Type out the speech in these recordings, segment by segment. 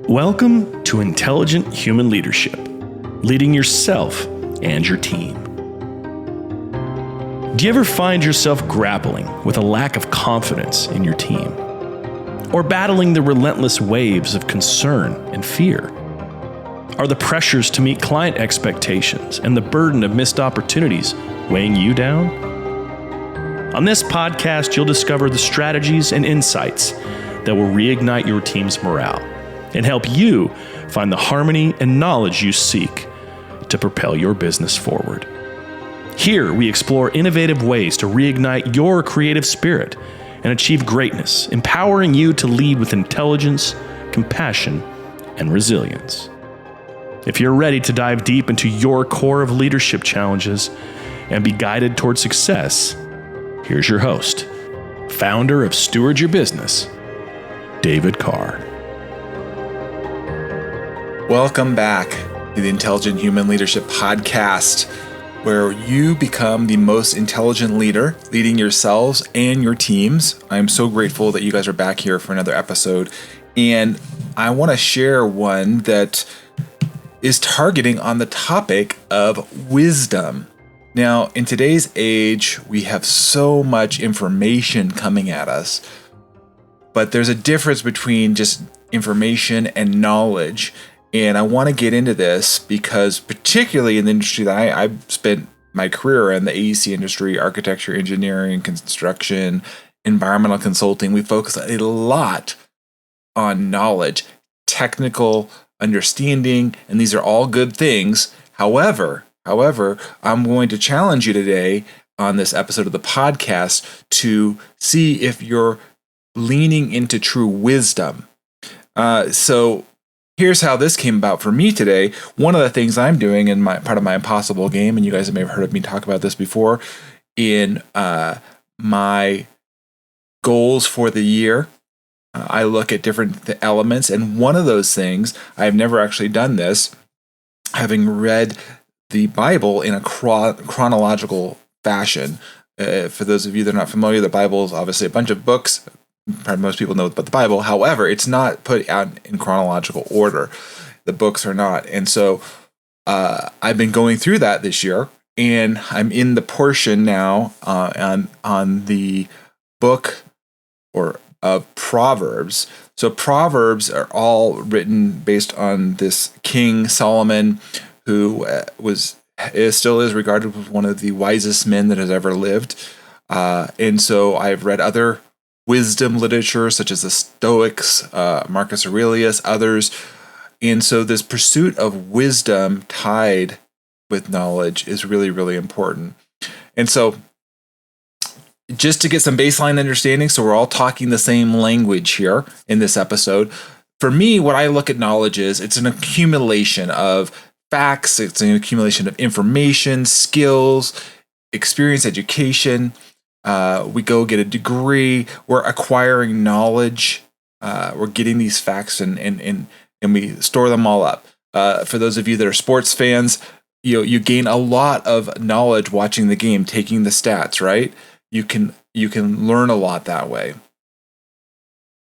Welcome to Intelligent Human Leadership, leading yourself and your team. Do you ever find yourself grappling with a lack of confidence in your team? Or battling the relentless waves of concern and fear? Are the pressures to meet client expectations and the burden of missed opportunities weighing you down? On this podcast, you'll discover the strategies and insights that will reignite your team's morale and help you find the harmony and knowledge you seek to propel your business forward. Here, we explore innovative ways to reignite your creative spirit and achieve greatness, empowering you to lead with intelligence, compassion, and resilience. If you're ready to dive deep into your core of leadership challenges and be guided toward success, here's your host, founder of Steward Your Business, David Carr. Welcome back to the Intelligent Human Leadership Podcast, where you become the most intelligent leader, leading yourselves and your teams. I'm so grateful that you guys are back here for another episode. And I want to share one that is targeting on the topic of wisdom. Now, in today's age, we have so much information coming at us, but there's a difference between just information and knowledge. And I want to get into this because particularly in the industry that I've spent my career in, the AEC industry, architecture, engineering, construction, environmental consulting, we focus a lot on knowledge, technical understanding, and these are all good things. However, I'm going to challenge you today on this episode of the podcast to see if you're leaning into true wisdom. So here's how this came about for me today. One of the things I'm doing in my part of my impossible game, and you guys may have heard of me talk about this before, in my goals for the year, I look at different elements, and one of those things, I've never actually done this, having read the Bible in a chronological fashion. For those of you that are not familiar, the Bible is obviously a bunch of books. Probably most people know about the Bible. However, it's not put out in chronological order. The books are not. And so I've been going through that this year, and I'm in the portion now on the book of Proverbs. So Proverbs are all written based on this King Solomon, who still is regarded as one of the wisest men that has ever lived. And so I've read other wisdom literature, such as the Stoics, Marcus Aurelius, others. And so this pursuit of wisdom tied with knowledge is really, really important. And so just to get some baseline understanding, so we're all talking the same language here in this episode. For me, what I look at knowledge is it's an accumulation of facts, it's an accumulation of information, skills, experience, education. We go get a degree, we're acquiring knowledge, we're getting these facts and we store them all up. For those of you that are sports fans, you gain a lot of knowledge watching the game, taking the stats, right? You can learn a lot that way.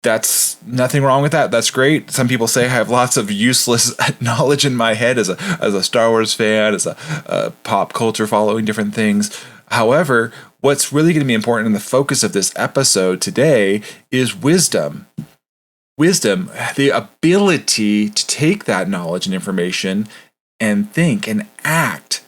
That's nothing wrong with that. That's great. Some people say I have lots of useless knowledge in my head as a Star Wars fan, as a pop culture following different things. However, what's really going to be important in the focus of this episode today is wisdom. Wisdom, the ability to take that knowledge and information and think and act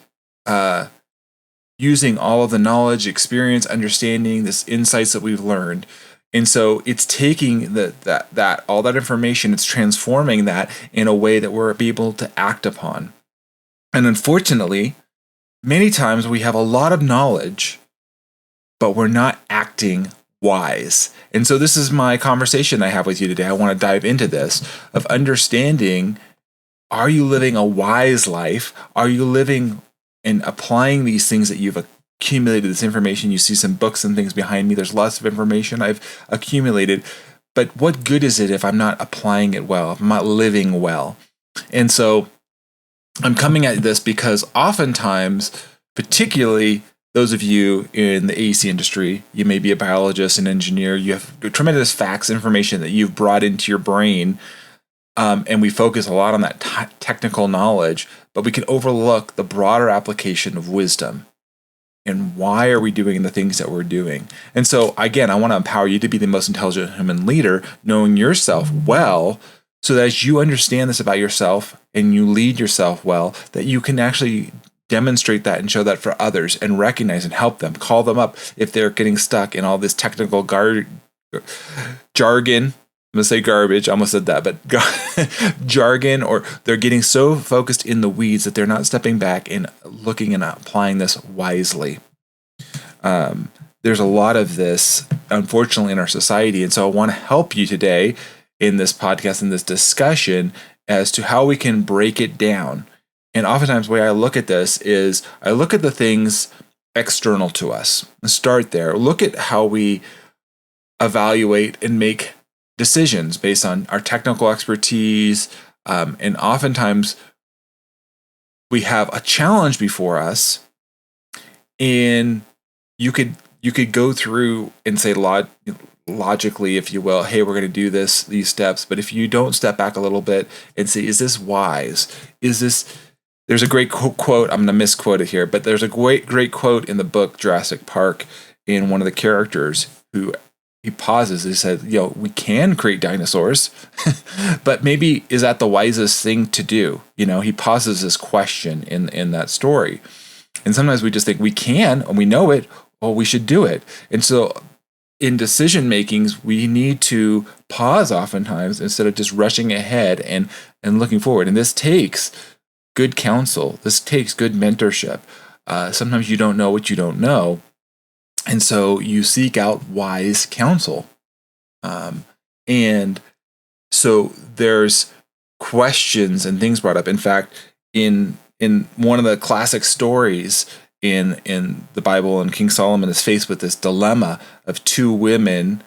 using all of the knowledge, experience, understanding, this insights that we've learned. And so it's taking that all that information, it's transforming that in a way that we're able to act upon. And unfortunately, many times we have a lot of knowledge, but we're not acting wise. And so this is my conversation I have with you today. I want to dive into this of understanding, are you living a wise life? Are you living and applying these things that you've accumulated, this information? You see some books and things behind me. There's lots of information I've accumulated, but what good is it if I'm not applying it well, if I'm not living well? And so I'm coming at this because oftentimes, particularly those of you in the AEC industry, you may be a biologist, an engineer, you have tremendous facts, information that you've brought into your brain And we focus a lot on that technical knowledge, but we can overlook the broader application of wisdom. And why are we doing the things that we're doing? And so, again, I want to empower you to be the most intelligent human leader, knowing yourself well, so that as you understand this about yourself and you lead yourself well, that you can actually demonstrate that and show that for others and recognize and help them, call them up if they're getting stuck in all this technical jargon. I'm going to say garbage. I almost said that, but jargon, or they're getting so focused in the weeds that they're not stepping back and looking and applying this wisely. There's a lot of this, unfortunately, in our society. And so I want to help you today in this podcast, in this discussion, as to how we can break it down. And oftentimes the way I look at this is I look at the things external to us. Let's start there. Look at how we evaluate and make decisions based on our technical expertise. And oftentimes we have a challenge before us, and you could go through and say logically, if you will, hey, we're going to do these steps. But if you don't step back a little bit and say, is this wise? There's a great quote, I'm going to misquote it here, but there's a great quote in the book Jurassic Park, in one of the characters who he pauses. He said, we can create dinosaurs, but maybe is that the wisest thing to do? He pauses this question in that story. And sometimes we just think we can, and we know it, well, we should do it. And so in decision makings, we need to pause oftentimes instead of just rushing ahead and looking forward. And this takes good counsel. This takes good mentorship. Sometimes you don't know what you don't know. And so you seek out wise counsel. And so there's questions and things brought up. In fact, in one of the classic stories in the Bible, and King Solomon is faced with this dilemma of two women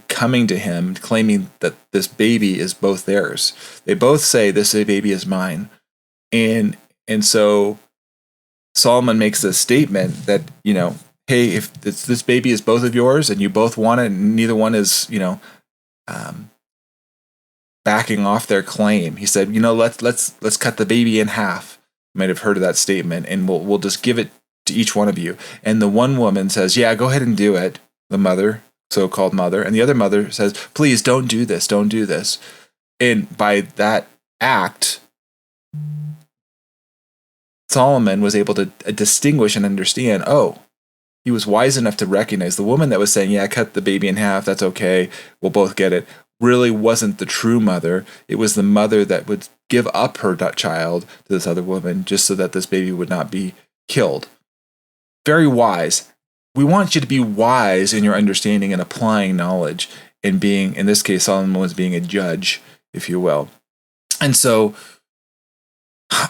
coming to him, claiming that this baby is both theirs. They both say, this baby is mine. And so Solomon makes a statement that, hey, if this baby is both of yours and you both want it and neither one is, backing off their claim, he said, let's cut the baby in half. You might have heard of that statement, and we'll just give it to each one of you. And the one woman says, yeah, go ahead and do it. The mother, so-called mother. And the other mother says, please don't do this. Don't do this. And by that act, Solomon was able to distinguish and understand, he was wise enough to recognize the woman that was saying, yeah, cut the baby in half, that's okay, we'll both get it, really wasn't the true mother. It was the mother that would give up her child to this other woman just so that this baby would not be killed. Very wise. We want you to be wise in your understanding and applying knowledge, and being, in this case, Solomon was being a judge, if you will. And so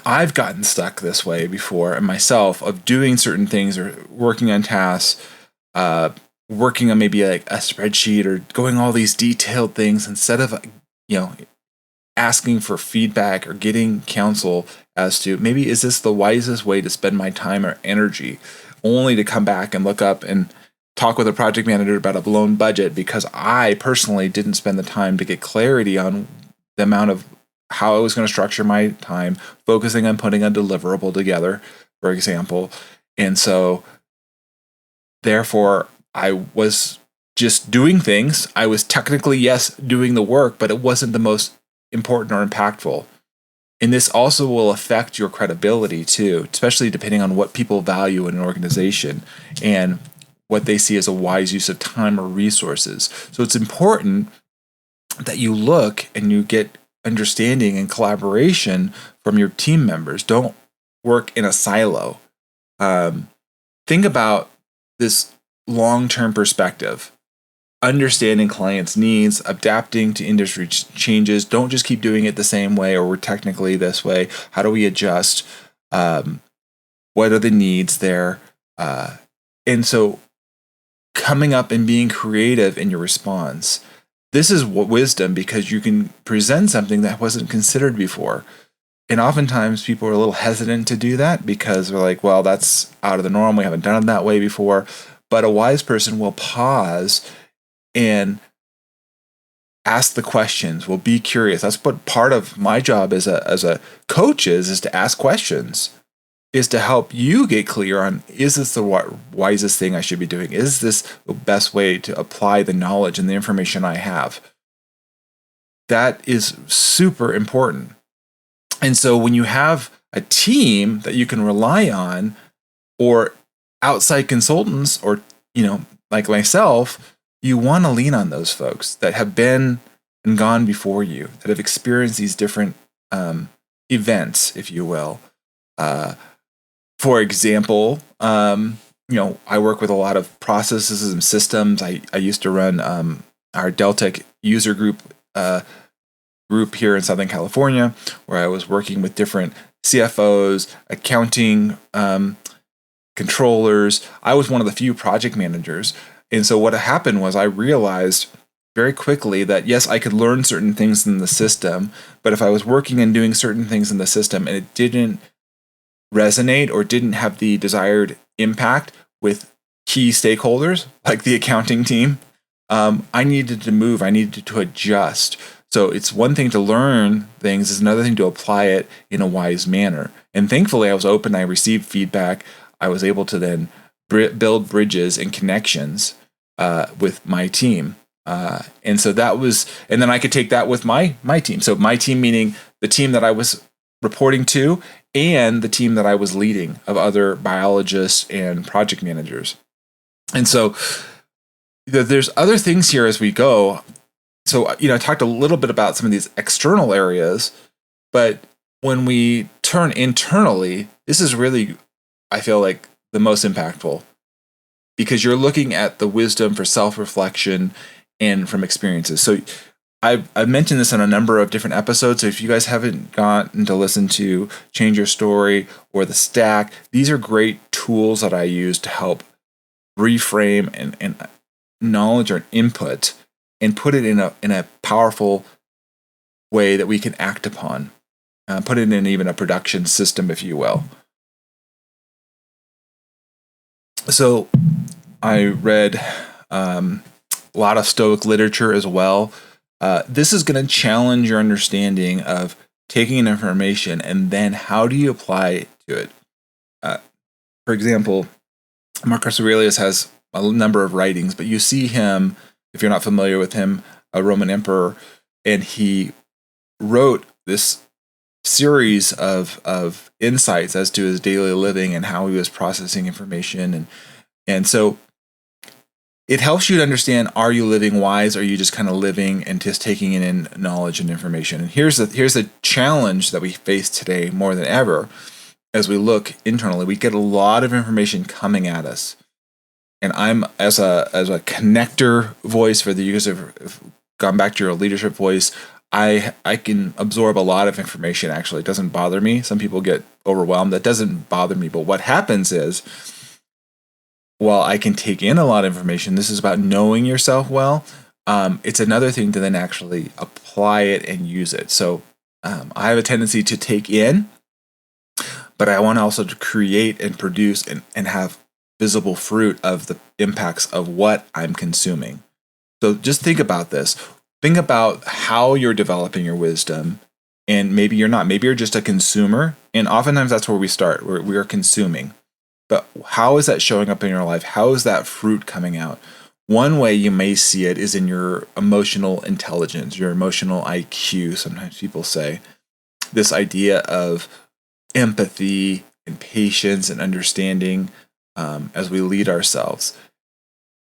I've gotten stuck this way before, and myself, of doing certain things or working on tasks, working on maybe like a spreadsheet or going all these detailed things, instead of asking for feedback or getting counsel as to maybe is this the wisest way to spend my time or energy, only to come back and look up and talk with a project manager about a blown budget because I personally didn't spend the time to get clarity on the amount of how I was going to structure my time, focusing on putting a deliverable together, for example. And so, therefore, I was just doing things. I was technically, yes, doing the work, but it wasn't the most important or impactful. And this also will affect your credibility too, especially depending on what people value in an organization and what they see as a wise use of time or resources. So it's important that you look and you get understanding and collaboration from your team members. Don't work in a silo. Think about this long-term perspective. Understanding clients' needs, adapting to industry changes. Don't just keep doing it the same way, or we're technically this way. How do we adjust? What are the needs there? And so coming up and being creative in your response. This is wisdom, because you can present something that wasn't considered before. And oftentimes people are a little hesitant to do that because they're like, well, that's out of the norm. We haven't done it that way before. But a wise person will pause and ask the questions. We'll be curious. That's what part of my job as a coach is to ask questions, is to help you get clear on, is this the wisest thing I should be doing? Is this the best way to apply the knowledge and the information I have? That is super important. And so when you have a team that you can rely on, or outside consultants, or, like myself, you want to lean on those folks that have been and gone before you, that have experienced these different events, if you will. For example, I work with a lot of processes and systems. I used to run our Deltec user group here in Southern California, where I was working with different CFOs, accounting controllers. I was one of the few project managers. And so what happened was I realized very quickly that, yes, I could learn certain things in the system, but if I was working and doing certain things in the system and it didn't resonate or didn't have the desired impact with key stakeholders, like the accounting team, I needed to move. I needed to adjust. So it's one thing to learn things, it's another thing to apply it in a wise manner. And thankfully, I was open. I received feedback. I was able to then build bridges and connections with my team. And so that was, and then I could take that with my team. So my team, meaning the team that I was reporting to and the team that I was leading of other biologists and project managers. And so there's other things here as we go. So, I talked a little bit about some of these external areas, but when we turn internally, this is really, I feel like, the most impactful, because you're looking at the wisdom for self-reflection and from experiences. So I've mentioned this in a number of different episodes. So if you guys haven't gotten to listen to Change Your Story or The Stack, these are great tools that I use to help reframe and knowledge or input and put it in a powerful way that we can act upon. Put it in even a production system, if you will. So I read a lot of Stoic literature as well. This is going to challenge your understanding of taking information and then how do you apply to it. For example, Marcus Aurelius has a number of writings, but you see him, if you're not familiar with him, a Roman emperor, and he wrote this series of insights as to his daily living and how he was processing information. And so it helps you to understand, are you living wise? Or are you just kind of living and just taking in knowledge and information? And here's the challenge that we face today more than ever. As we look internally, we get a lot of information coming at us. And I'm, as a connector voice for the users who have gone back to your leadership voice, I can absorb a lot of information, actually. It doesn't bother me. Some people get overwhelmed. That doesn't bother me. But what happens is, while I can take in a lot of information, this is about knowing yourself well. It's another thing to then actually apply it and use it. So I have a tendency to take in, but I want also to create and produce and have visible fruit of the impacts of what I'm consuming. So just think about this. Think about how you're developing your wisdom, and maybe you're not. Maybe you're just a consumer, and oftentimes that's where we start. We are consuming. But how is that showing up in your life? How is that fruit coming out? One way you may see it is in your emotional intelligence, your emotional IQ, sometimes people say. This idea of empathy and patience and understanding as we lead ourselves.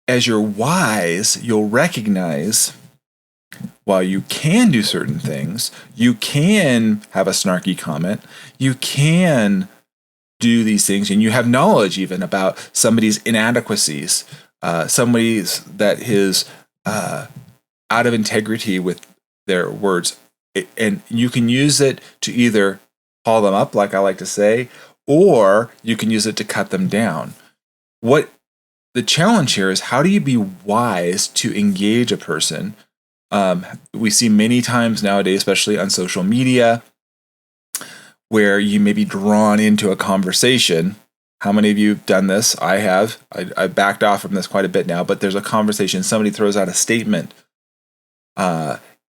As you're wise, you'll recognize, while you can do certain things, you can have a snarky comment, you can do these things, and you have knowledge even about somebody's inadequacies, somebody's that is out of integrity with their words. And you can use it to either call them up, like I like to say, or you can use it to cut them down. What the challenge here is, how do you be wise to engage a person? We see many times nowadays, especially on social media, where you may be drawn into a conversation. How many of you have done this? I have. I backed off from this quite a bit now, but there's a conversation. Somebody throws out a statement,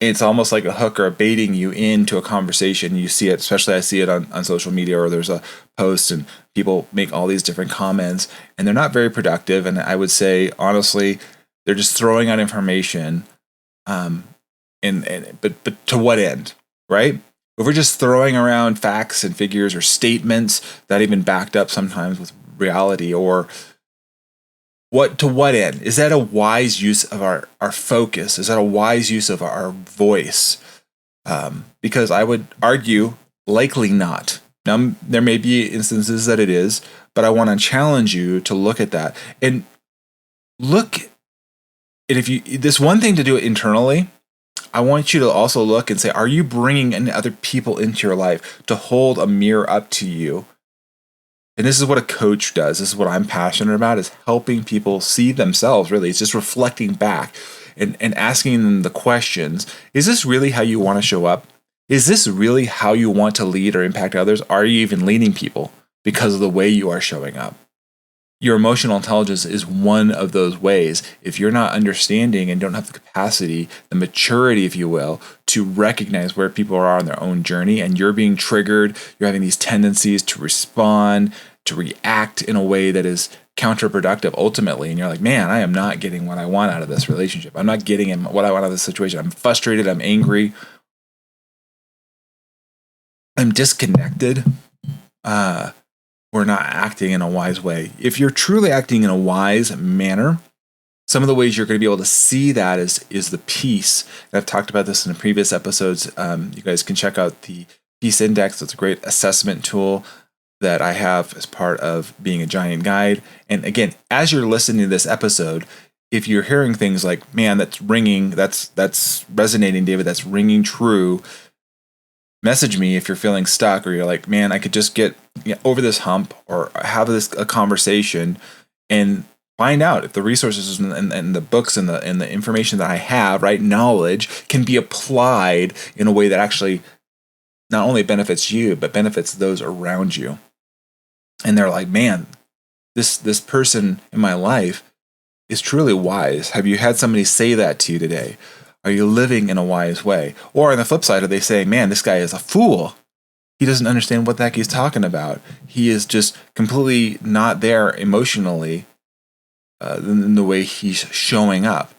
it's almost like a hook or baiting you into a conversation. You see it, especially I see it on social media, or there's a post and people make all these different comments and they're not very productive. And I would say, honestly, they're just throwing out information. But to what end, right? If we're just throwing around facts and figures or statements that even backed up sometimes with reality, or to what end? Is that a wise use of our focus? Is that a wise use of our voice? Because I would argue, likely not. Now, there may be instances that it is, but I want to challenge you to look at that and look. And if you, this one thing to do it internally, I want you to also look and say, are you bringing any other people into your life to hold a mirror up to you? And this is what a coach does. This is what I'm passionate about, is helping people see themselves, really. It's just reflecting back and asking them the questions. Is this really how you want to show up? Is this really how you want to lead or impact others? Are you even leading people because of the way you are showing up? Your emotional intelligence is one of those ways. If you're not understanding and don't have the capacity, the maturity, if you will, to recognize where people are on their own journey, and you're being triggered, you're having these tendencies to respond, to react in a way that is counterproductive ultimately, and you're like, man, I am not getting what I want out of this relationship. I'm not getting what I want out of this situation. I'm frustrated. I'm angry. I'm disconnected. We're not acting in a wise way. If you're truly acting in a wise manner, some of the ways you're going to be able to see that is the peace. And I've talked about this in the previous episodes. You guys can check out the Peace Index. It's a great assessment tool that I have as part of being a giant guide. And again, as you're listening to this episode, if you're hearing things like, man, that's ringing, that's resonating, David, that's ringing true, message me if you're feeling stuck, or you're like, man, I could just get over this hump, or have a conversation and find out if the resources and the books and the information that I have, right, knowledge, can be applied in a way that actually not only benefits you, but benefits those around you. And they're like, man, this person in my life is truly wise. Have you had somebody say that to you today? Are you living in a wise way? Or on the flip side, are they saying, man, this guy is a fool. He doesn't understand what the heck he's talking about. He is just completely not there emotionally in the way he's showing up.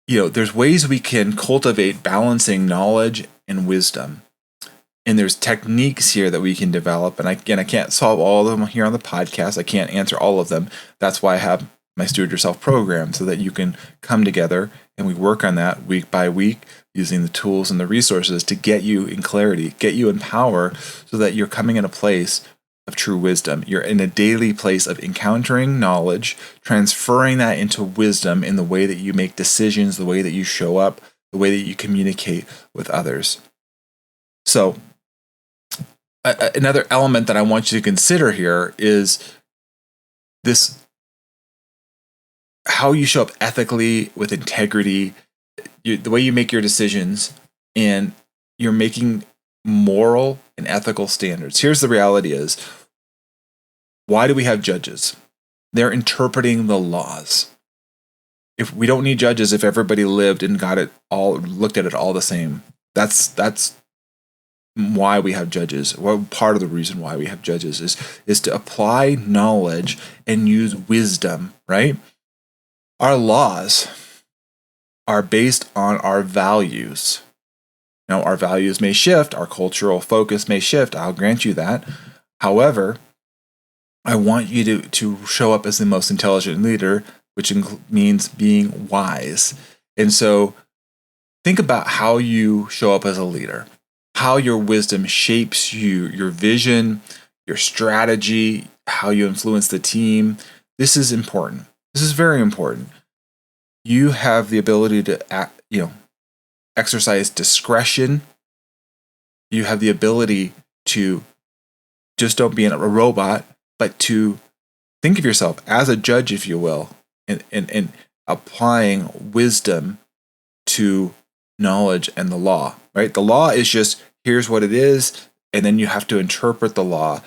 There's ways we can cultivate balancing knowledge and wisdom. And there's techniques here that we can develop. And I can't solve all of them here on the podcast. I can't answer all of them. That's why I have my Steward Yourself program, so that you can come together and we work on that week by week, using the tools and the resources to get you in clarity, get you in power, so that you're coming in a place of true wisdom. You're in a daily place of encountering knowledge, transferring that into wisdom in the way that you make decisions, the way that you show up, the way that you communicate with others. So, another element that I want you to consider here is this: how you show up ethically, with integrity, the way you make your decisions, and you're making moral and ethical standards. Here's the reality is, why do we have judges? They're interpreting the laws. If we don't need judges, if everybody lived and got it all, looked at it all the same, that's why we have judges. Well, part of the reason why we have judges is to apply knowledge and use wisdom, right? Our laws are based on our values. Now, our values may shift, our cultural focus may shift, I'll grant you that. However, I want you to show up as the most intelligent leader, which means being wise. And so think about how you show up as a leader, how your wisdom shapes you, your vision, your strategy, how you influence the team. This is important. This is very important. You have the ability to exercise discretion. You have the ability to just don't be a robot, but to think of yourself as a judge, if you will, and applying wisdom to knowledge and the law, right? The law is just, here's what it is, and then you have to interpret the law.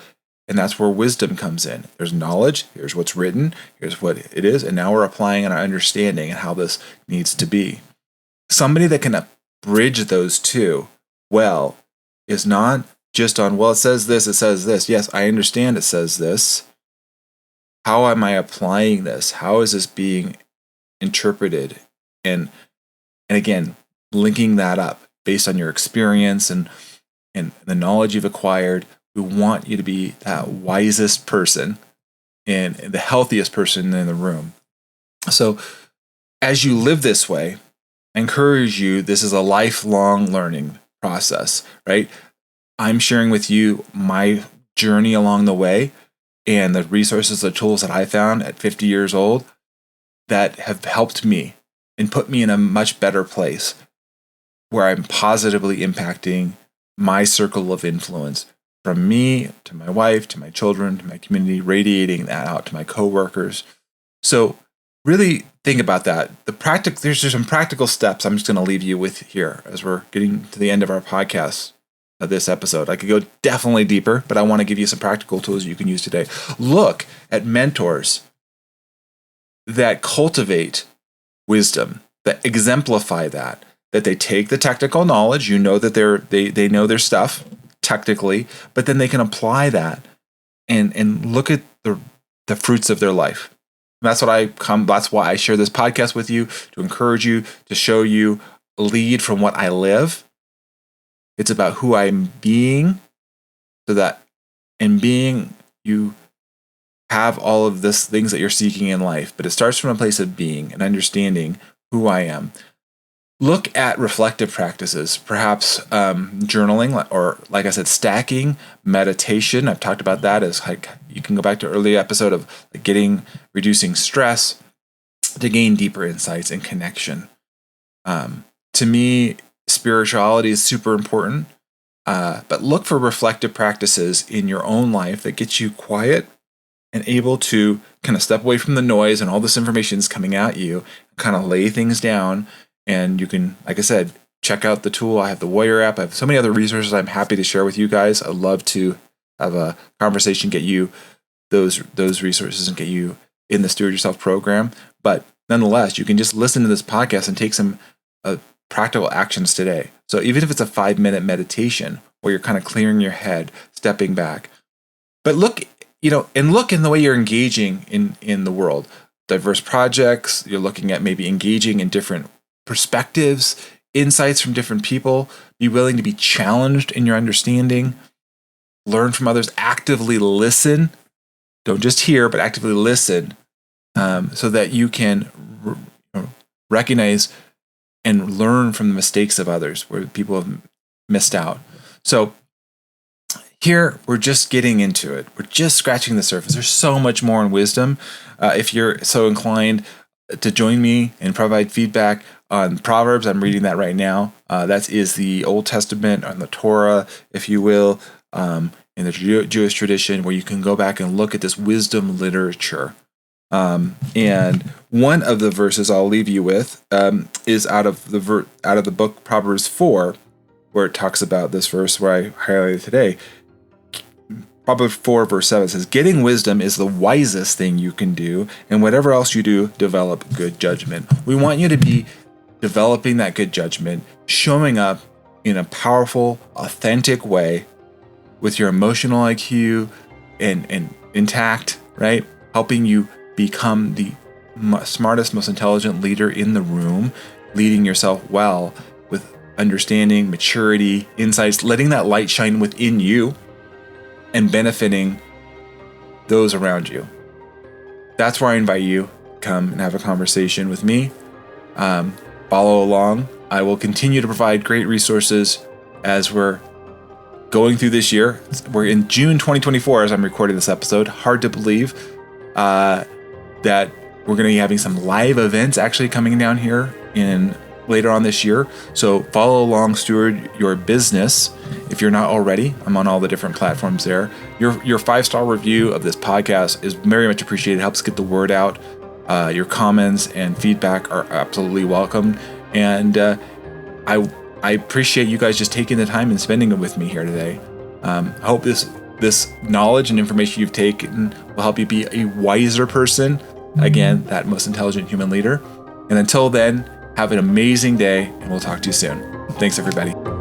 And that's where wisdom comes in. There's knowledge, here's what's written, here's what it is, and now we're applying our understanding and how this needs to be. Somebody that can bridge those two well is not just on, well, it says this, it says this. Yes, I understand it says this. How am I applying this? How is this being interpreted? And again, linking that up based on your experience and the knowledge you've acquired. We want you to be that wisest person and the healthiest person in the room. So as you live this way, I encourage you, this is a lifelong learning process, right? I'm sharing with you my journey along the way and the resources, the tools that I found at 50 years old that have helped me and put me in a much better place where I'm positively impacting my circle of influence, from me to my wife, to my children, to my community, radiating that out to my coworkers. So really think about that. There's some practical steps I'm just going to leave you with here as we're getting to the end of our podcast of this episode. I could go definitely deeper, but I want to give you some practical tools you can use today. Look at mentors that cultivate wisdom, that exemplify that they take the technical knowledge, that they know their stuff technically, but then they can apply that and look at the fruits of their life. That's why I share this podcast with you, to encourage you, to show you, lead from what I live. It's about who I'm being, so that in being you have all of this things that you're seeking in life, but it starts from a place of being and understanding who I am. Look at reflective practices, perhaps journaling, or like I said, stacking, meditation. I've talked about that as like, you can go back to an early episode of reducing stress to gain deeper insights and connection. To me, spirituality is super important, but look for reflective practices in your own life that get you quiet and able to kind of step away from the noise and all this information is coming at you, kind of lay things down. And you can, like I said, check out the tool. I have the Warrior app. I have so many other resources I'm happy to share with you guys. I'd love to have a conversation, get you those resources and get you in the Steward Yourself program. But nonetheless, you can just listen to this podcast and take some practical actions today. So even if it's a 5-minute meditation where you're kind of clearing your head, stepping back, but look in the way you're engaging in the world. Diverse projects, you're looking at maybe engaging in different perspectives, insights from different people. Be willing to be challenged in your understanding. Learn from others. Actively listen. Don't just hear, but actively listen, so that you can recognize and learn from the mistakes of others where people have missed out. So here, we're just getting into it. We're just scratching the surface. There's so much more in wisdom. If you're so inclined to join me and provide feedback on Proverbs, I'm reading that right now. That is the Old Testament, on the Torah, if you will, in the Jewish tradition, where you can go back and look at this wisdom literature. And one of the verses I'll leave you with is out of the book Proverbs 4, where it talks about this verse where I highlighted today. Proverbs 4 verse 7 says, "Getting wisdom is the wisest thing you can do, and whatever else you do, develop good judgment." We want you to be developing that good judgment, showing up in a powerful, authentic way with your emotional IQ and intact, right? Helping you become the smartest, most intelligent leader in the room, leading yourself well with understanding, maturity, insights, letting that light shine within you and benefiting those around you. That's where I invite you. Come and have a conversation with me. Follow along. I will continue to provide great resources as we're going through this year. We're in June 2024 as I'm recording this episode. Hard to believe that we're going to be having some live events actually coming down here later on this year. So follow along, Steward Your Business. If you're not already, I'm on all the different platforms there. Your 5-star review of this podcast is very much appreciated. It helps get the word out. Your comments and feedback are absolutely welcome. And I appreciate you guys just taking the time and spending it with me here today. I hope this knowledge and information you've taken will help you be a wiser person. Again, that most intelligent human leader. And until then, have an amazing day, and we'll talk to you soon. Thanks, everybody.